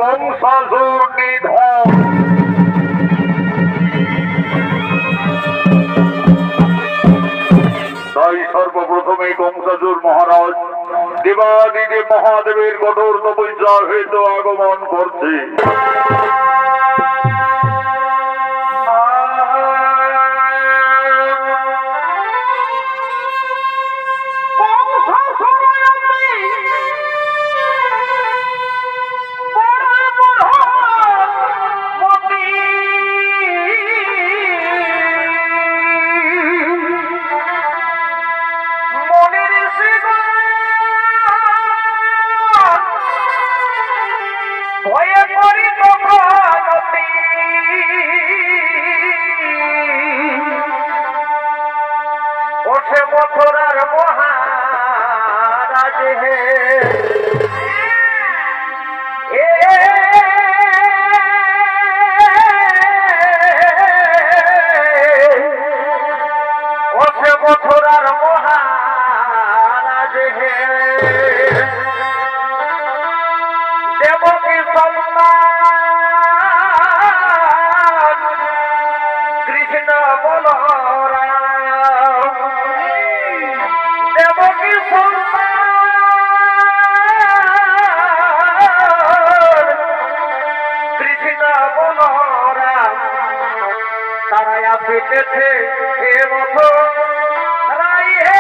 কংসাসুর নিধন। তাই সর্বপ্রথমে কংসাসুর মহারাজ দেবাদিদেব মহাদেবের কঠোর তপস্যা হেতু আগমন করছে। মথুরার মহারাজ হে মথুরার মহারাজ হে দেবকী সন্তান কৃষ্ণ বলরাম দেবকী সন্তান কৃষ্ণ বলরাম তারা আসিতেছে হে মথুরাই হে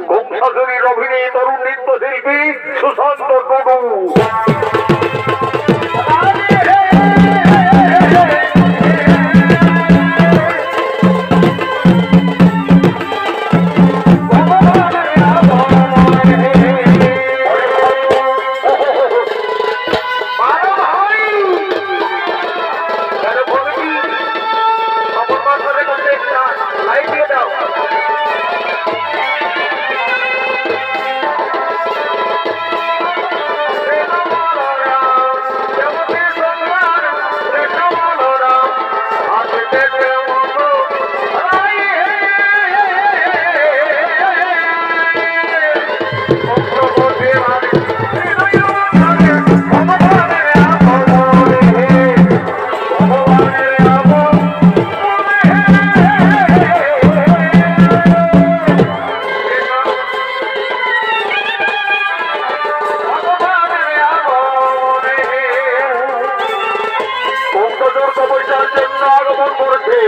কংসাসুরের অভিনয় তরুণ নৃত্যশিল্পী সুশান্ত টুডু। আগমন করেছে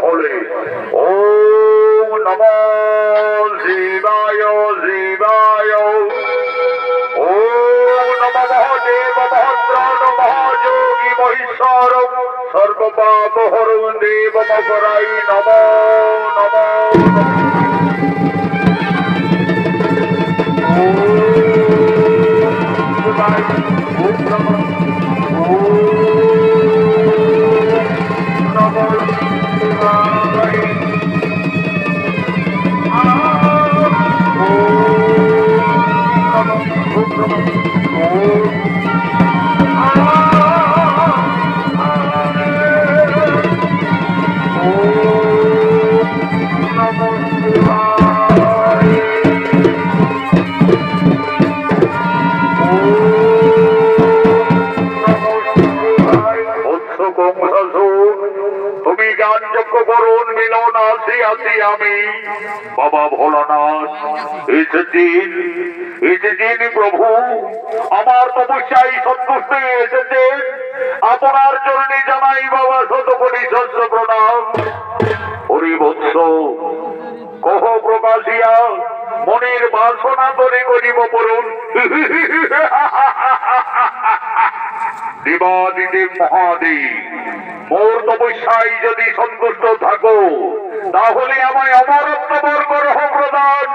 তাহলে ওম নমো শিবায় শিবায় ওম নমঃ দেব ভদ্র নমঃ যোগী মহেশ্বর সর্বপাপ হরং দেব মকরাই নমো নমো তুমি জ্ঞানযোগ্য করুন মিলন আসি আসি আমি বাবা ভোলানাথ এসেছেন প্রভু আমার তপস্যায় সন্তুষ্ট হয়ে এসেছেন আপনার চরণে জানাই বাবা শতকোটি শস্য প্রণাম হরিবৎস কহ প্রকাশিয়া মনের বাসনা তরে করিব পূরণ দেবাদিদেব মহাদেব মোর তপস্যায় যদি সন্তুষ্ট থাকো তাহলে আমায় অমরত্ব বর্গ রহ প্রদান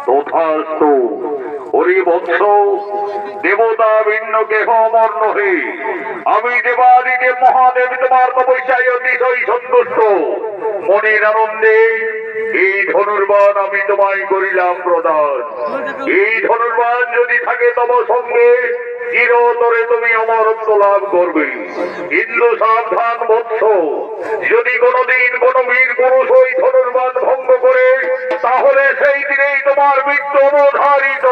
তথাস্তু হরিবৎস দেবতা ভিন্ন কেহ অমর নহে আমি দেবাদিদেব মহাদেব তোমার তপস্যায় অতিশয় সন্তুষ্ট মনের আনন্দে এই ধনুর্বাণ আমি তোমায় করিলাম প্রদান এই ধনুর্বাণ যদি থাকে তব সঙ্গে চিরতরে তুমি অমরত্ব লাভ করবে কিন্তু সাবধান বৎস যদি কোনদিন কোন বীর পুরুষ ওই ধনুর্বাণ ভঙ্গ করে তাহলে সেই দিনেই তোমার মৃত্যু অবধারিত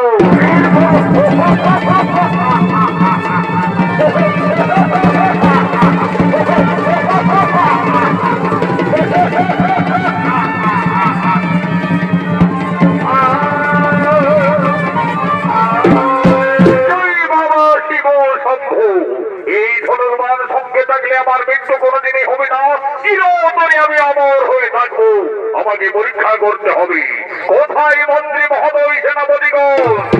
এই ধনুর্বাণ সঙ্গে থাকলে আমার মৃত্যু কোনোদিনই হবে না চিরতরে আমি অমর হয়ে থাকবো আমাকে পরীক্ষা করতে হবে কোথায় মন্ত্রী মহোদয় সেনাপতিগণ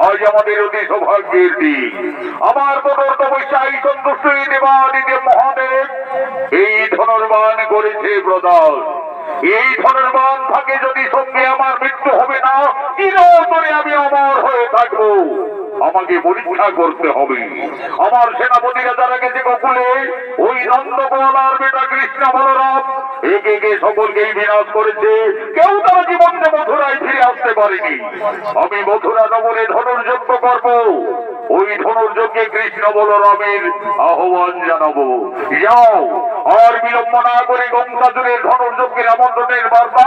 আজ আমাদের অতি সৌভাগ্যের দিন আমার তোর তপস্যায় সন্তুষ্ট দেবাদিদেব মহাদেব এই ধনুর্বাণ করেছে প্রদান এই ধনুর্বাণ থাকে যদি সঙ্গে আমার মৃত্যু হবে না চিরতরে আমি অমর হয়ে থাকবো আমাকে পরীক্ষা করতে হবে আমার সেনাপতিরা যারা গেছে গোকুলে ওই নন্দগোয়ালার বেটা কৃষ্ণ বলরাম একে একে সকলকেই বিনাশ করেছে, কেউ তারা জীবনে মথুরায় ফিরে আসতে পারেনি। আমি মথুরা নগরে ধনুর্যজ্ঞ করব, ওই ধনুর্যজ্ঞে কৃষ্ণ বলরামের আহ্বান জানাবো। যাও, আর বিলম্ব না করে গঙ্গাজুরের ধনুর্যজ্ঞের আমন্ত্রণের বার্তা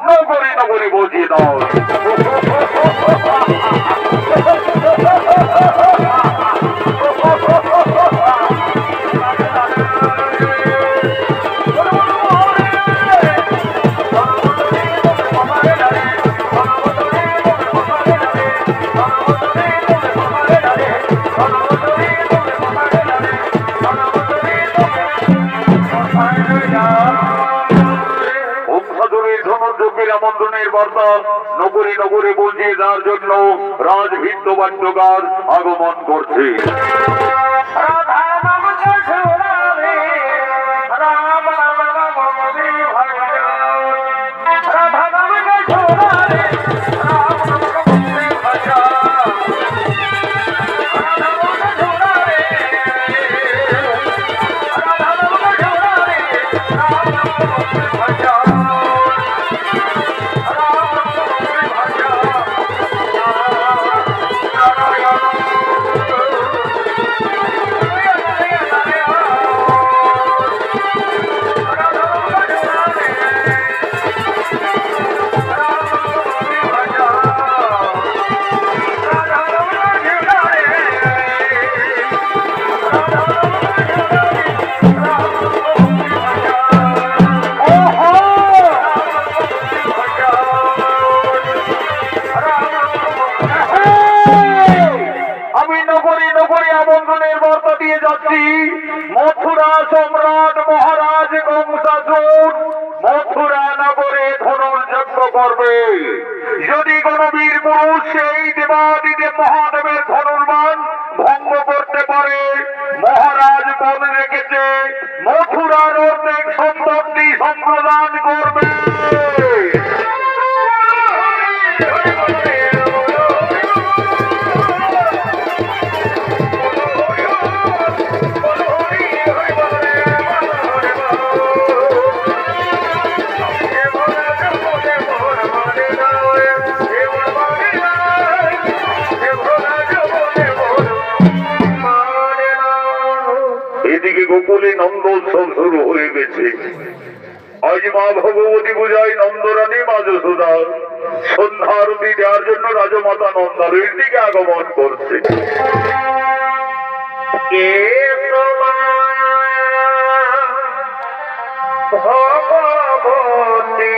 নগরে নগরে বুঝিয়ে দাও। আমন্ত্রণের বার্তা নগরে নগরে বুঝিয়ে দেওয়ার জন্য রাজভিত্তবাদ্যকার আগমন করছে। মথুরা সম্রাট মহারাজ কংসাসুর মথুরা নগরে ধনুর্যজ্ঞ করবে। যদি কোন বীর পুরুষ সেই দেবাদিদেব মহাদেবের ধনুর্বাণ ভঙ্গ করতে পারে, মহারাজ বল রেখেছে মথুরার অর্ধেক সম্পত্তি সম্প্রদান করবে। এদিকে গোকুলে নন্দোৎসব শুরু হয়ে গেছে। আজ মা ভগবতী পূজায় নন্দরানী মা যশোদা সন্ধ্যা আরতি দেওয়ার জন্য রাজমাতা নন্দারের দিকে আগমন করছে। ভগবতী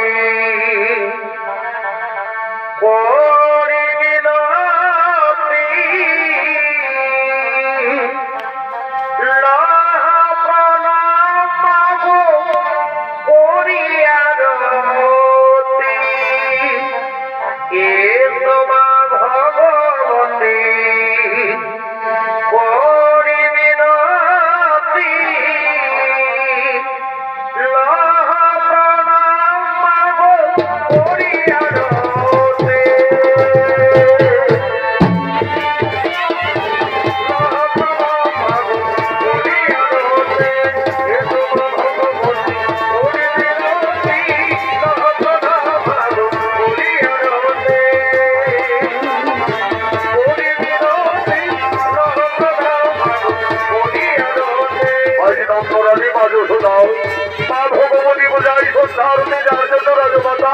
মা ভগবতী পূজায় সন্ধ্যা আরতি যার জন্য রাজমাতা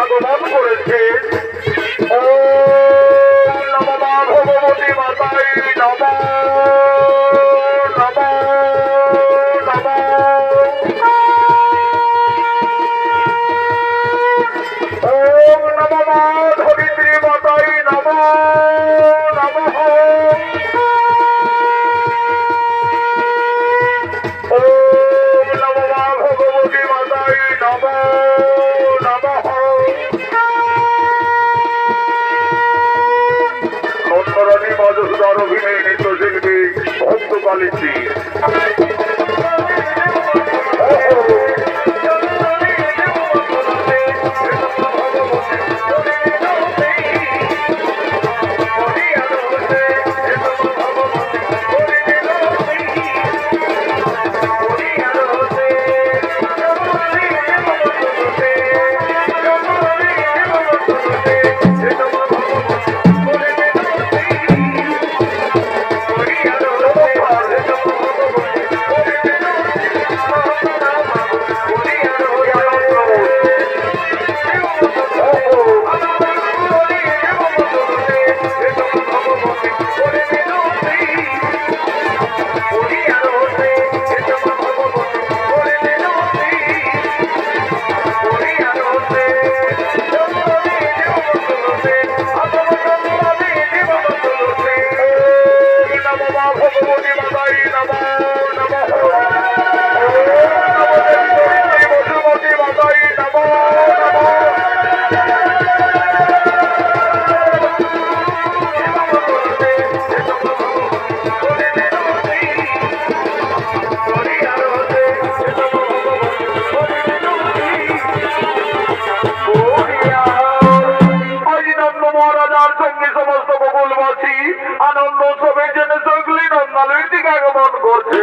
আগমন করেছে। ও নম মা ভগবতী মাতাই নম নম নম। ওম নম মা ধরিত্রী মাতাই নম নমঃ। নন্দরানী মা যশোদার অভিনয় নৃত্যশিল্পী ভক্তকালিনী নমঃ মা ভগবতী মাতাই নমঃ নমঃ ওম নমো দেবী বসুমতী মাতাই নমঃ নমঃ আজ নন্দ মহারাজার সঙ্গে সমস্ত বকুলবাসী আনন্দ উৎসবের জন্য সকলে নন্দালয়ের দিকে আগমন করছে।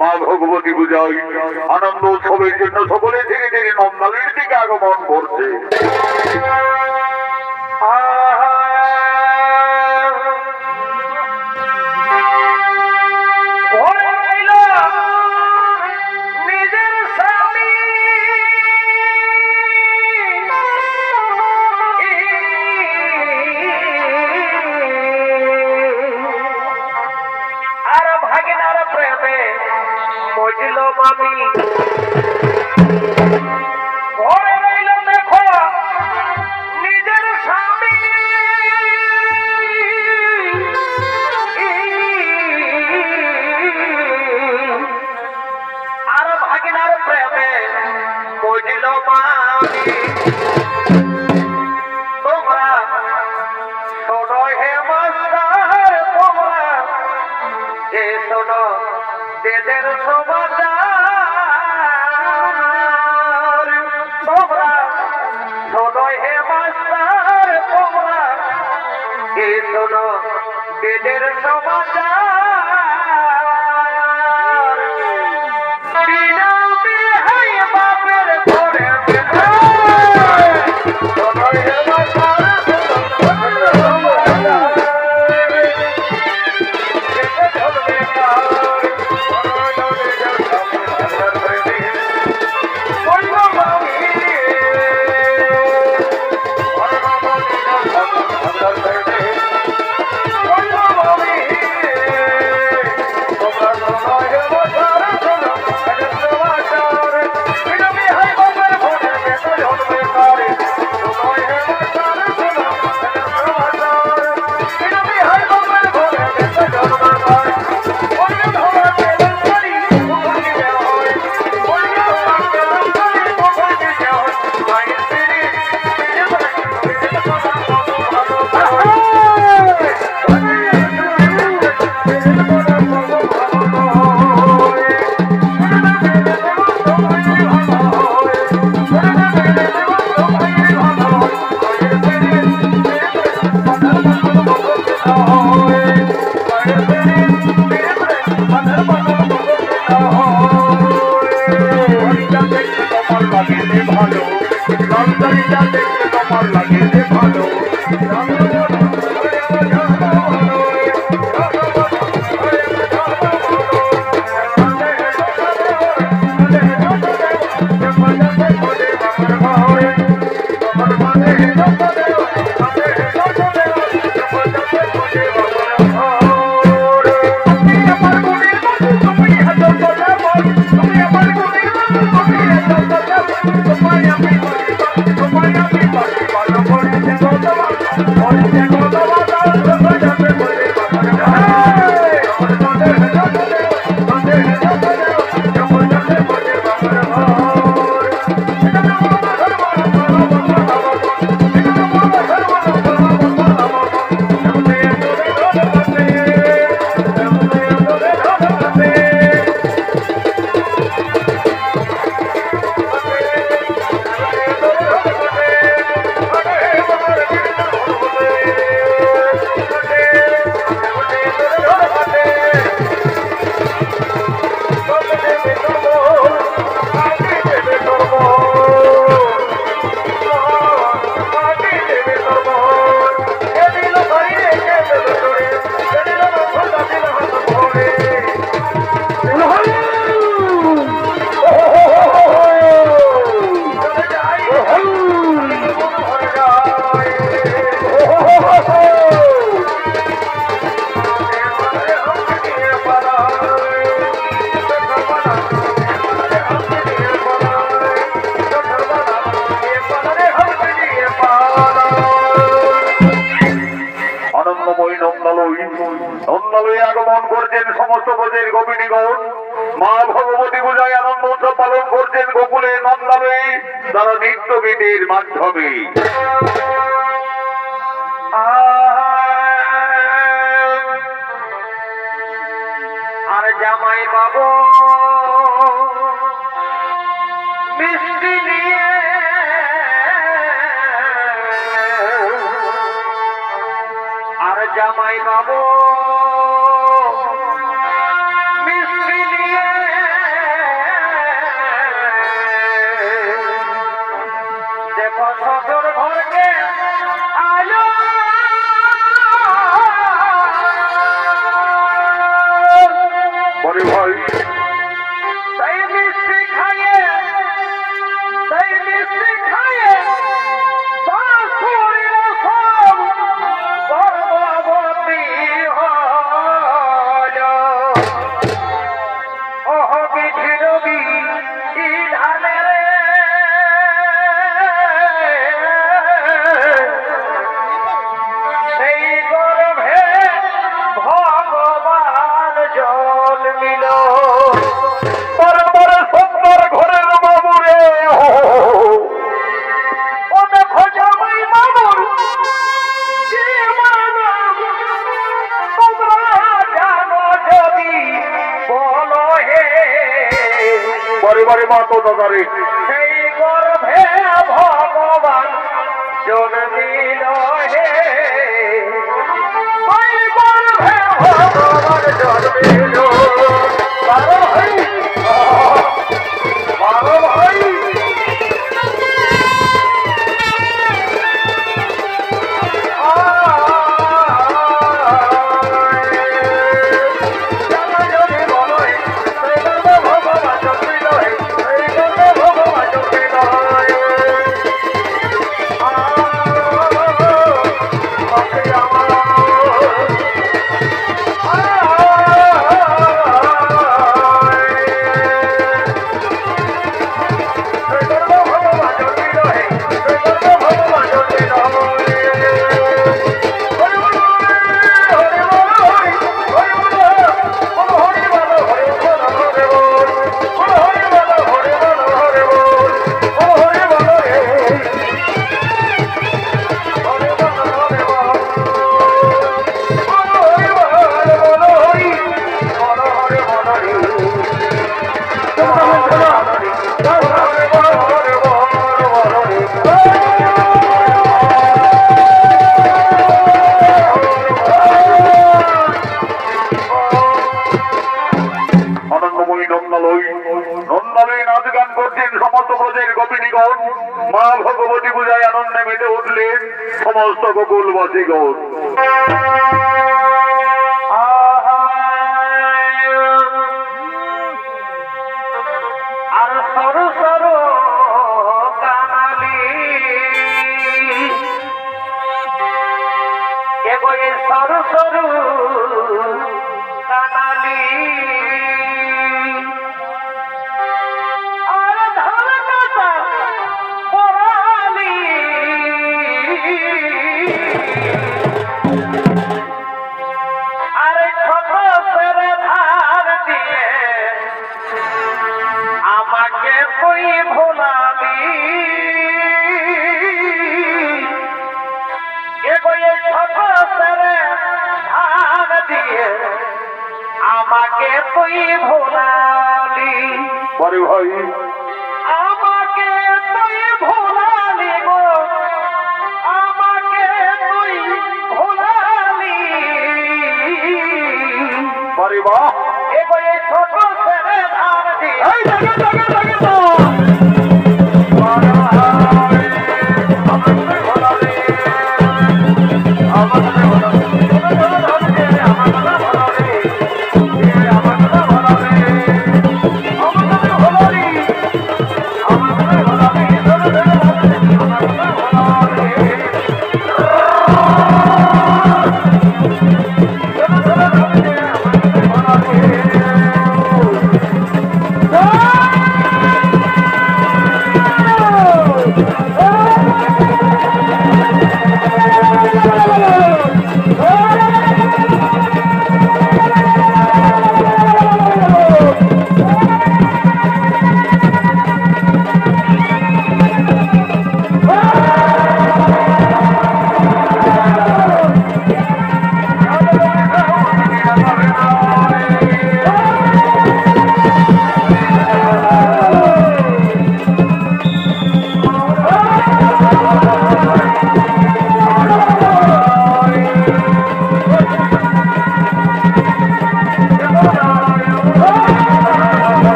মা ভগবতী পূজায় আনন্দ উৎসবের জন্য সকলে ধীরে ধীরে নন্দালয়ের দিকে আগমন করছে। শোনো বেদের সমাচার বিনা বিহাই বাপের ঘরে আগমন করছেন সমস্ত ব্রজের গোপিনীগণ। মা ভগবতী পূজায় আনন্দ উৎসব পালন করছেন গোকুলে নন্দালয়ে তারা নৃত্য গীতের মাধ্যমে। আর জামাই বাবু মিষ্টি নিয়ে আর জামাই বাবু মিষ্টি নিয়ে দেখো শ্বশুর ঘরকে আলো বলে ভাই সেই মিষ্টি খাইয়ে শাশুড়ির সব গর্ভবতী হল। ওহ বিধি রবি ধানে রে সেই গর্ভে ভগবান জন্মিল। বড় সুন্দর ঘরের বাবু রে, ও দেখো জামাই বাবুর জীবন তোমরা জানো যদি বলো হে পরিবারে মা তো দাদারে সেই গর্ভে ভগবান জন্মিল হে। ওই হরিগণ। আর সরু সরু কানালি এগোয় সরু সরু কানালি আর ধান কাটা পরালি আরে ছোট সেরে ধার দিয়ে আমাকে তুই ভোলালি এগোয়ে ছোট সেরে ধার দিয়ে আমাকে তুই ভোলালি বড় ভাই আমাকে তুই ভোলালি গো আমাকে তুই ভোলালি বড় বাহ এগোয়ে ছোট সেরে ধার দিয়ে এই জায়গা জায়গা জায়গা তো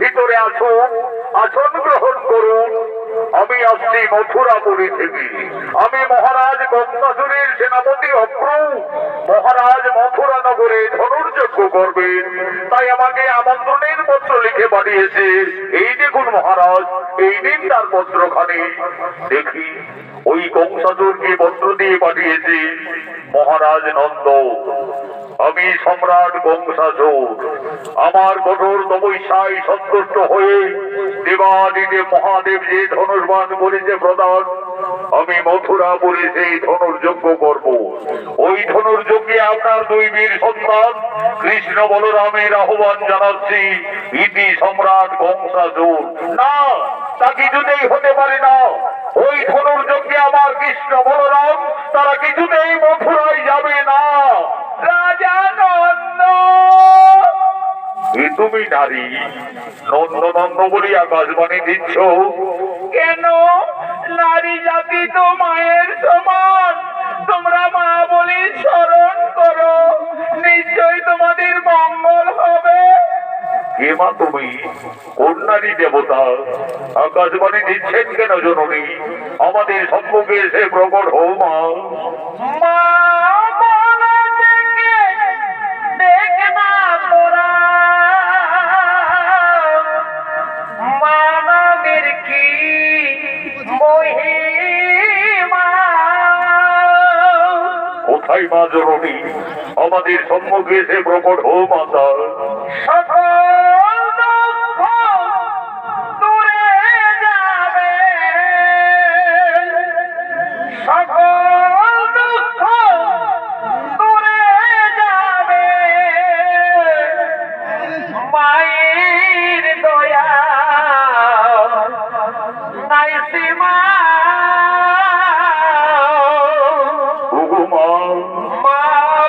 ভিতরে আসুন, আসন গ্রহণ করুন। আমি আসছি মথুরাপুরী থেকে। আমি মহারাজ গঙ্গাসুরের সেনাপতি অক্রু। মহারাজ মথুরা নগরে ধনুর্যজ্ঞ করবেন, তাই আমাকে আমন্ত্রণের পত্র লিখে পাঠিয়েছে। এই দেখুন মহারাজ, এই দিন তার পত্রখানি দেখি। ওই কংসাসুরকে পত্র দিয়ে পাঠিয়েছে। মহারাজ নন্দ, আমি সম্রাট কংসাসুর আমার কঠোর তপস্যায় সন্তুষ্ট হয়ে দেবাদিদেব মহাদেব যে ধনুর্বাণ করেছে প্রদান, আমি মথুরাপুরে সেই ধনুর্যজ্ঞ করব। ওই ধনুর্যজ্ঞে আপনার দুই বীর সন্তান কৃষ্ণ বলরামের আহ্বান জানাচ্ছি। ইতি সম্রাট কংসাসুর। না, তা কিছুতেই হতে পারে না। ওই ধনুর্যজ্ঞে আমার কৃষ্ণ বলরাম তারা কিছুতেই মথুরায় যাবে না। রাজা নন্দ, তুমি নারী, নন্দ নন্দ বলি আকাশবাণী দিচ্ছ কেন? নারী জাতি তো মায়ের সমান। তোমরা মা বলি স্মরণ করো, নিশ্চয়ই তোমাদের মঙ্গল হবে। কে মা তুমি? কোন নারী দেবতা? আকাশবাণী দিচ্ছেন কেন জননী? আমাদের সম্মুখে এসে প্রকট হও মা। মা দেখনা তোরা মানবের কি মহিমা। কোথায় মা জননী? আমাদের সম্মুখে এসে প্রকট হও মাতা। সকল দুঃখ দূরে যাবে, মা। মা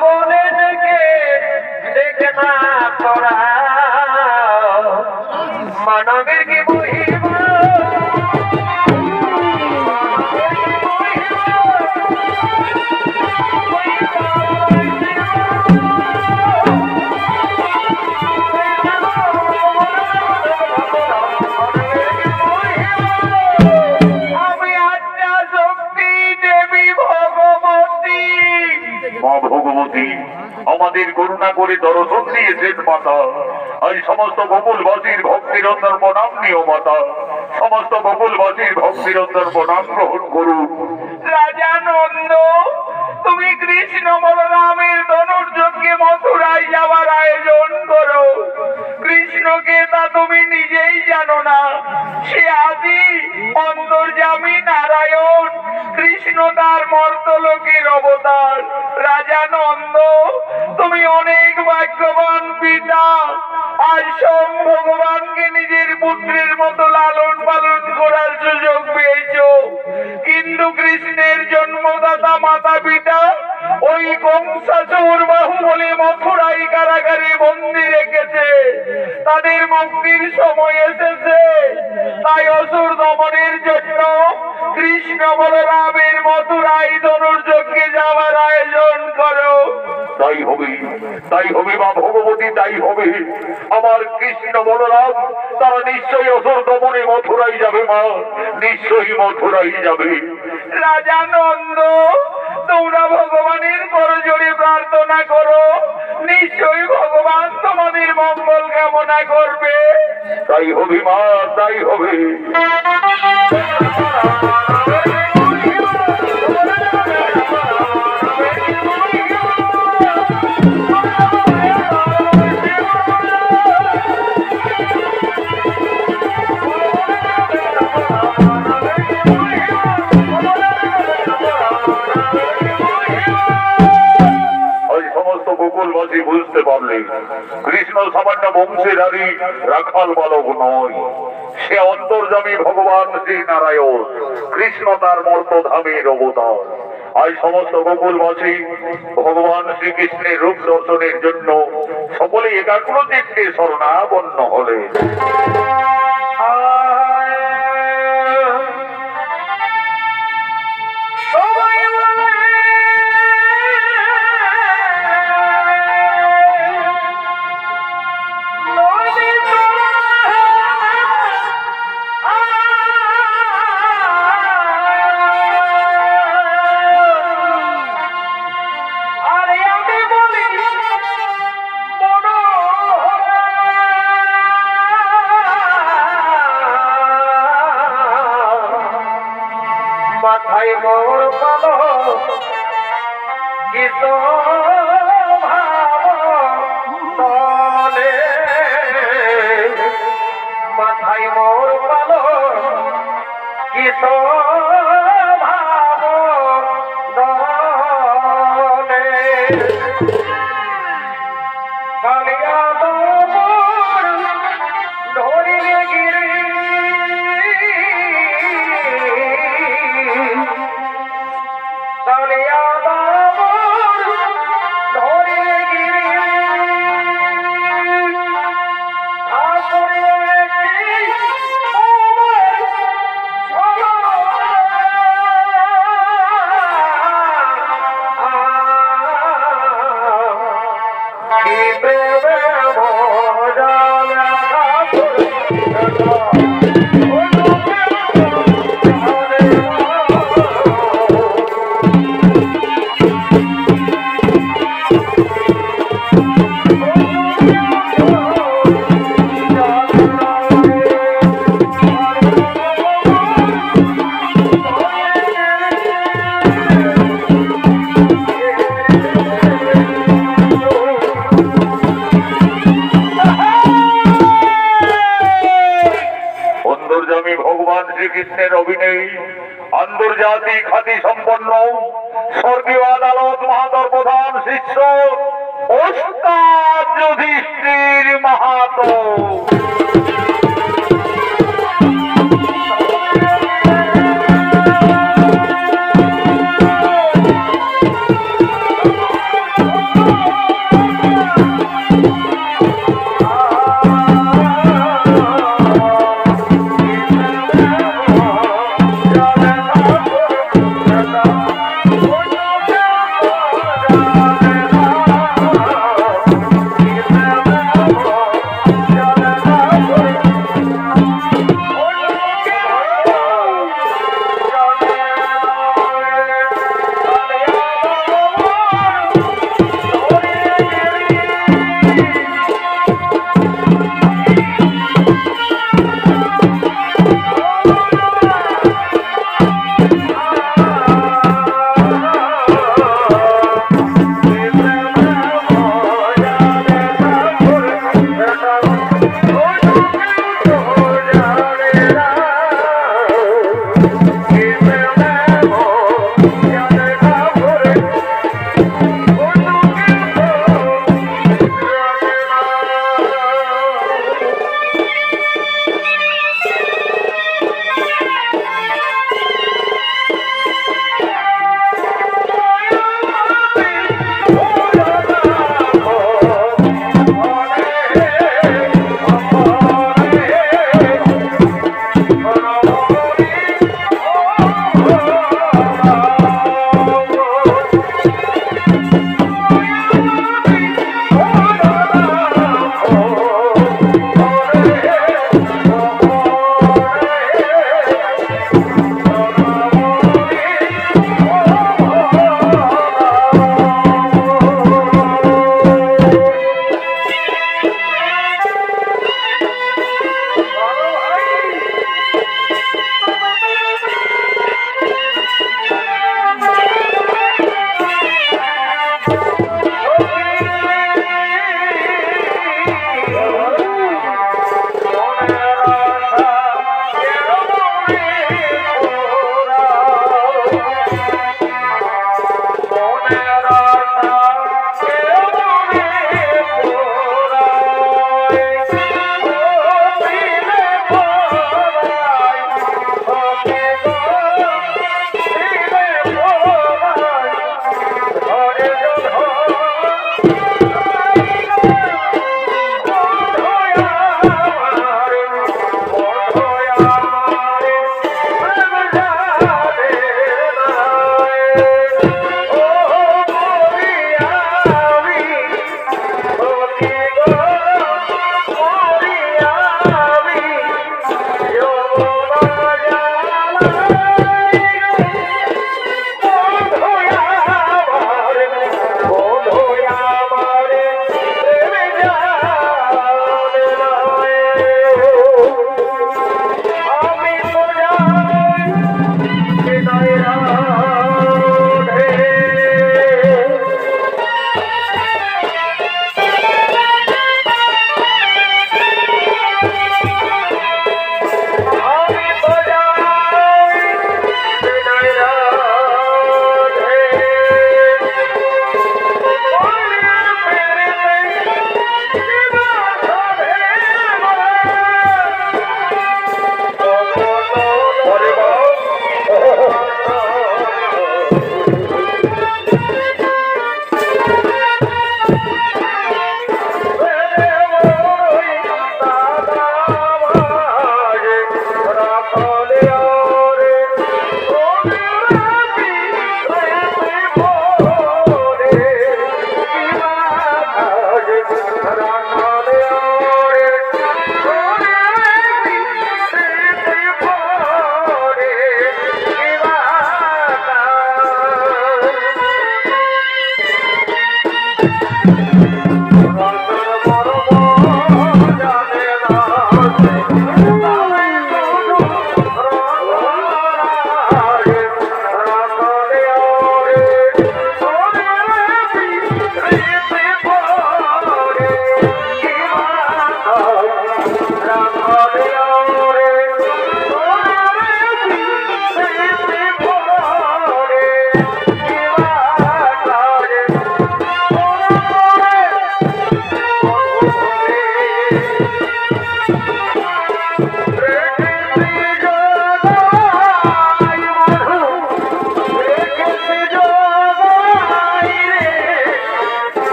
বলে ডেকে না তোরা মানবের কি মহিমা আমি আত্মা শক্তি দেবী ভগবতী। মা ভগবতী আমাদের করুণা করে দর্শন দিয়েছেন মাতা। এই সমস্ত গোকুলবাসীর ভক্তির অন্তর প্রণাম নিও মাতা। সমস্ত গোকুলবাসীর ভক্তির অন্তর প্রণাম গ্রহণ করুন। রাজা নন্দ, তুমি কৃষ্ণ বলরামের ধনুর্যজ্ঞে মথুরায় যাওয়ার আয়োজন করো। কৃষ্ণকে তা তুমি নিজেই জানো না। সে আদি অন্তর্যামী নারায়ণ। কৃষ্ণ তার মর্তলোকের অবতার। রাজা নন্দ, তুমি অনেক ভাগ্যবান পিতা। আজ স্বয়ং ভগবানকে নিজের পুত্রের মতো লালন পালন করার সুযোগ পেয়েছো। কিন্তু কৃষ্ণের জন্মদাতা মাতা পিতা ওই কংসাসুর বাহুবলে মথুরাই কারাগারে বন্দী রেখেছে। তাদের মুক্তির সময় এসেছে। তাই অসুর দমনের জন্য কৃষ্ণ বলরামের মথুরাই ধনুর্যজ্ঞে যাওয়ার আয়োজন করো। তাই হবে মা ভগবতী, তাই হবে। আমার কৃষ্ণ বলরাম তারা নিশ্চয়ই অসুর দমনে মথুরাই যাবে মা, নিশ্চয়ই মথুরাই যাবে। রাজা নন্দ, তোমরা ভগবানের করজোড়ে প্রার্থনা করো। নিশ্চয়ই ভগবান তোমাদের মঙ্গল কামনা করবে। তাই হবে মা, তাই হবে। গোকুলবাসী বুঝতে পারলেন কৃষ্ণ সামান্য বংশেধারী রাখাল বালক নয়, সে অন্তর্যামী ভগবান শ্রী নারায়ণ। কৃষ্ণ তার মর্তধামের অবতার। আজ সমস্ত গোকুলবাসী ভগবান শ্রীকৃষ্ণের রূপ দর্শনের জন্য সকলে একাগ্র চিত্তে শরণাপন্ন হলেন। মাথায় মোর পালো গীত ভাবলে, মাথায় মোর পালো গীত ভাবলে, কালিয়া দমন ধরিলে গিরি কালিয়া দমন ধরিলে গিরি ঠাকুরে কি প্রেমে ভোজালে ভগবান শ্রীকৃষ্ণের অভিনয় আন্তর্জাতিক খ্যাতি সম্পন্ন স্বর্গীয় আদালত মহাদর প্রধান শিষ্য ওস্তাদ যুধিষ্ঠির মাহাতো।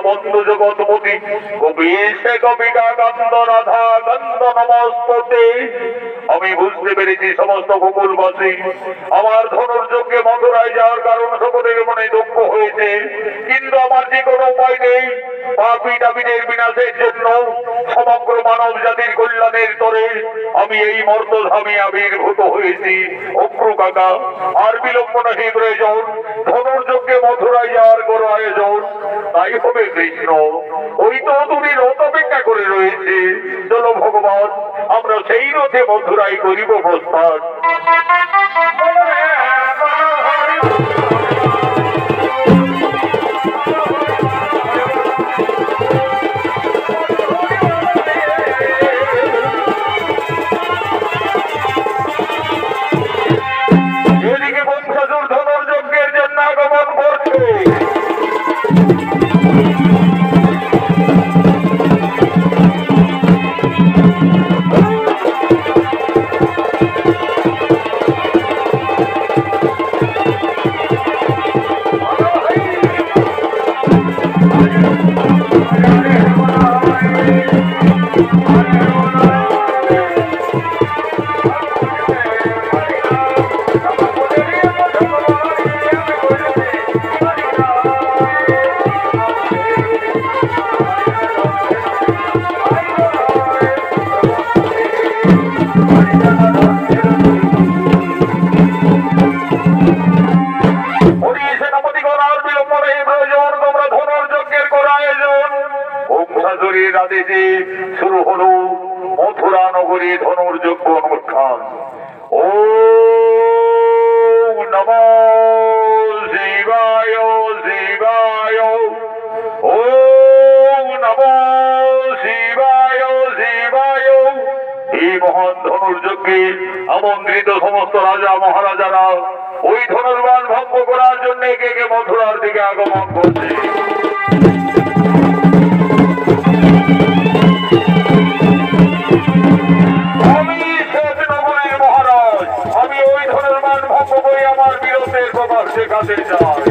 বন্ধু জগৎপতি কবিশে কবিকা কান্দ রাধা কান্দ নমস্তে। আমি বুঝতে পেরেছি সমস্ত গোকুলবাসী আমার ধনুর্যজ্ঞে মথুরায় যাওয়ার কারণ সকলের মনে দুঃখ হয়েছে, কিন্তু আমার যে কোনো উপায় নেই। পাপী তাপীদের বিনাশের জন্য সমগ্র মানব জাতির কল্যাণের তরে আমি এই মর্তধামে আবির্ভূত হয়েছি। অক্রু কাকা, আর বিলম্ব নাহি প্রয়োজন, ধনুর্যজ্ঞে মথুরায় যাওয়ার কোনো আয়োজন তাই হবে কৃষ্ণ। ওই তো তুমি রথ অপেক্ষা করে রয়েছে। চলো ভগবান, আমরা সেই রথে মথুরায় করিব প্রস্থান। এদিকে বংশাসুর ধনুর্যজ্ঞের জন্য আগমন করছে। মহাদেবের আদেশে শুরু হলো মথুরা নগরী ধনুর্যজ্ঞ অনুষ্ঠান। ও নমঃ শিবায় শিবায়, ও নমঃ শিবায় শিবায়। এই মহান ধনুর্যজ্ঞে আমন্ত্রিত সমস্ত রাজা মহারাজারা ওই ধনুর্বাণ ভঙ্গ করার জন্য কে কে মথুরার দিকে আগমন করছে। আমি শেষ নগরীর মহারাজ, আমি ওই ধনুর্বাণ ভঙ্গ করে আমার বীরত্বের প্রকাশ দেখাতে চাই।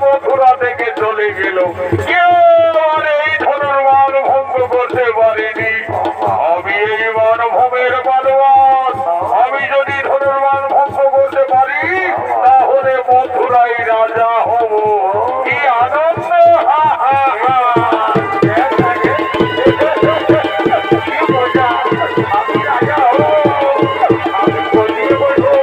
মথুরা থেকে চলে গেল, কেউ আর এই ধনুর্বাণ ভঙ্গ করতে পারেনি। আমি এই মানভূমের পালোয়ান, আমি যদি ধনুর্বাণ ভঙ্গ করতে পারি তাহলে মথুরাই রাজা হব। কি আনন্দ! হা হা হা। কি মজা! আমি রাজা হব, আমি বলিয়ে বলবো।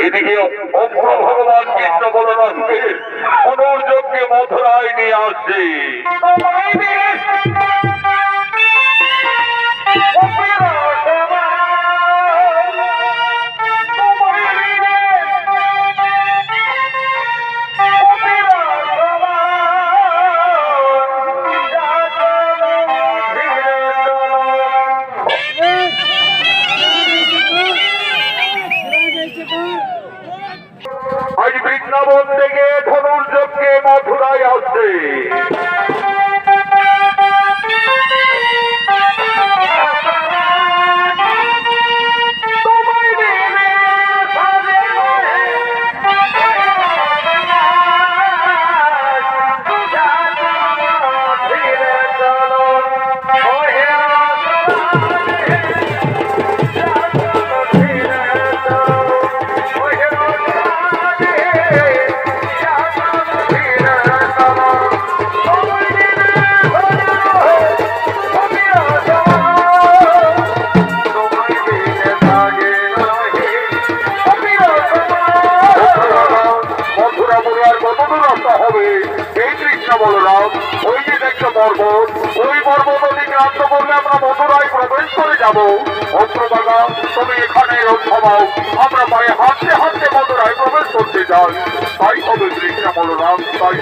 এদিকে অগ্র ভগবান কৃষ্ণ বলরামকে ধনুর্যজ্ঞে মথুরায় নিয়ে আসছে। আজ বৃন্দাবন থেকে ধনুর্যজ্ঞে মথুরায় আসছে। বলরাম, ওই যে দেখছো পর্বত, ওই পর্বত অতিক্রান্ত করলে আমরা মথুরায় প্রবেশ করে যাবো। অস্ত্রবাগা, তুমি এখানে থামাও, আমরা পায়ে হাত যায় তাই হবে কৃষ্ণ বলরাম, তাই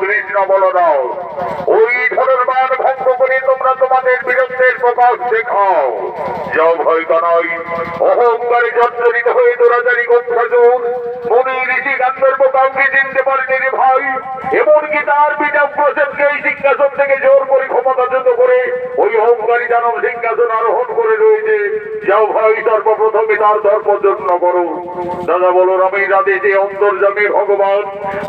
কৃষ্ণ বলরাম, ওই ধনুর্বাণ ভঙ্গ করে তোমরা তোমাদের বীরত্বের প্রকাশ দেখাও। যাও ভয় কানাই, অহংকারে জর্জরিত হয়ে দৌড়াচারি গোপসাজুর মুনি ঋষি গান্ধর্ব কাউকে চিনতে পারেনি রে ভাই। এমনকি তার পিতা প্রসেনকে এই সিংহাসন থেকে জোর করে ক্ষমতাচ্যুত করে ওই অহংকারী দানব সিংহাসন আরোহণ করে রয়েছে। যাও ভাই সর্বপ্রথমে তার ধর্মযত্ন করো। দাদা বলরামের আদেশে অন্তর্যামী ভগবান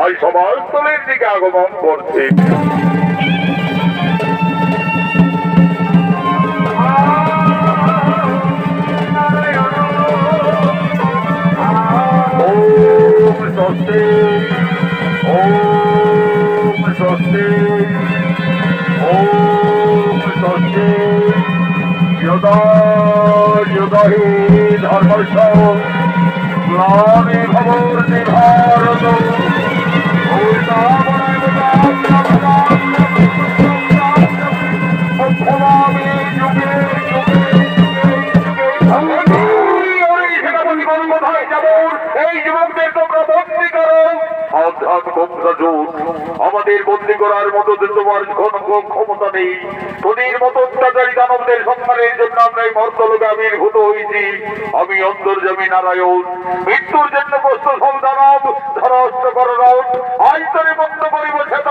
আজ সভাস্থলের দিকে আগমন করছে। ওম স্বস্তি, ওম স্বস্তি, ওম স্বস্তি। যদা যুগহি ধর্মস্য গ্লানির্ভবতি ভারত। আমাদের বন্দী করার মতো তোমার ক্ষমতা নেই। তোদের মতো অত্যাচারী দানবদের সংহারের জন্য আমরা এই মর্তলোকে আবির্ভূত হয়েছি। আমি অন্তর্যামী নারায়ণ, মৃত্যুর জন্য প্রস্তুত হল দানব, ধরাস্ত্র করণ আজ তরে বন্ধ করিব খেত।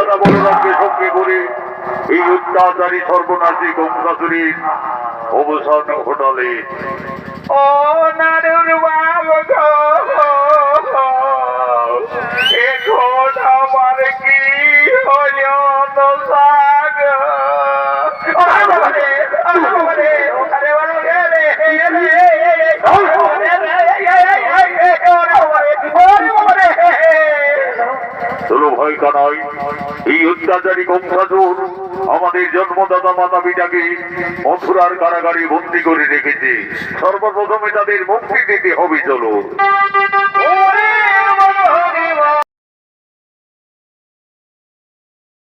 দাদা বলরামকে সঙ্গে করে এই অত্যাচারী সর্বনাশী গঙ্গাসুরীর অবসান ঘটালে। ও নারুর বাবা গো, এখন আমার কি হলো দশাগ? চলো ভয় কানাই, এই অত্যাচারী গঙ্গাসুর আমাদের জন্মদাতা মাতা পিতাকে মথুরার কারাগারে বন্দী করে রেখেছে। সর্বপ্রথমে তাদের মুক্তি দিতে হবে। চলো।